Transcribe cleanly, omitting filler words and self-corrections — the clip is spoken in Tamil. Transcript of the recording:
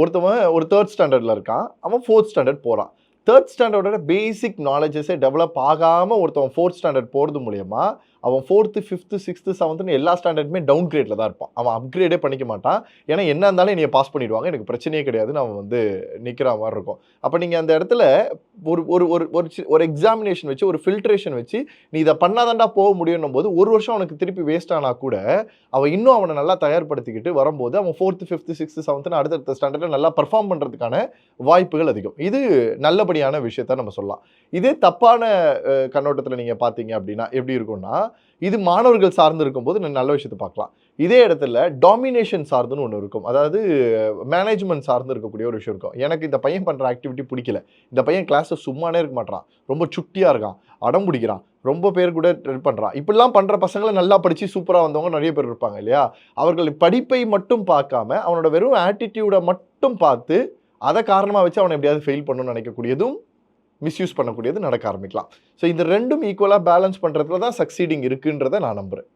ஒருத்தவன் ஒரு 3rd ஸ்டாண்டர்டில் இருக்கான், அவன் 4th ஸ்டாண்டர்ட் போகிறான். 3rd ஸ்டாண்டர்டோட பேசிக் நாலேஜஸே டெவலப் ஆகாமல் ஒருத்தவன் 4th ஸ்டாண்டர்ட் போகிறது மூலயமா அவன் 4th, 5th, 6th, 7th எல்லா ஸ்டாண்டர்டுமே டவுன் கிரேடில் தான் இருப்பான். அவன் அப்கிரேடே பண்ணிக்க மாட்டான். ஏன்னா என்ன இருந்தாலும் என்னைய பாஸ் பண்ணிடுவாங்க, எனக்கு பிரச்சனையே கிடையாதுன்னு அவன் வந்து நிற்கிற மாதிரி இருக்கும். அப்போ நீங்கள் அந்த இடத்துல ஒரு ஒரு ஒரு ஒரு எக்ஸாமினேஷன் வச்சு, ஒரு ஃபில்ட்ரேஷன் வச்சு நீ இதை பண்ணாதான்டா போக முடியும் போது ஒரு வருஷம் அவனுக்கு திருப்பி வேஸ்ட் ஆனால் கூட அவன் இன்னும் அவனை நல்லா தயார்படுத்திக்கிட்டு வரும்போது அவன் 4th, 5th, 6th, 7th அடுத்தடுத்த ஸ்டாண்டர்டில் நல்லா பர்ஃபார்ம் பண்ணுறதுக்கான வாய்ப்புகள் அதிகம். இது நல்லபடியான விஷயத்த நம்ம சொல்லலாம். இதே தப்பான கண்ணோட்டத்தில் நீங்கள் பார்த்தீங்க அப்படின்னா எப்படி இருக்கும்னா, இது மாணவர்கள் சார்ந்து இருக்கும்போது நல்ல விஷயத்தை பார்க்கலாம். இதே இடத்துல டாமினேஷன் சார்ந்துன்னு ஒன்று இருக்கும். அதாவது மேனேஜ்மெண்ட் சார்ந்து இருக்கக்கூடிய ஒரு விஷயம் இருக்கும். எனக்கு இந்த பையன் பண்ணுற ஆக்டிவிட்டி பிடிக்கல, இந்த பையன் கிளாஸில் சும்மானே இருக்க மாட்டான், ரொம்ப சுட்டியாக இருக்கான், அடம் பிடிக்கிறான், ரொம்ப பேர் கூட ட்ரெட் பண்ணுறான், இப்படிலாம் பண்ணுற பசங்களை நல்லா படித்து சூப்பராக வந்தவங்க நிறைய பேர் இருப்பாங்க இல்லையா? அவர்கள் படிப்பை மட்டும் பார்க்காம அவனோட வெறும் ஆட்டிடியூடை மட்டும் பார்த்து அதை காரணமாக வச்சு அவனை எப்படியாவது ஃபெயில் பண்ணணும்னு நினைக்கக்கூடியதும் மிஸ்யூஸ் பண்ணக்கூடியது நடக்க ஆரம்பிக்கலாம். ஸோ இந்த ரெண்டும் ஈக்குவலாக பேலன்ஸ் பண்ணுறதுல தான் சக்சீடிங் இருக்குன்றதை நான் நம்புகிறேன்.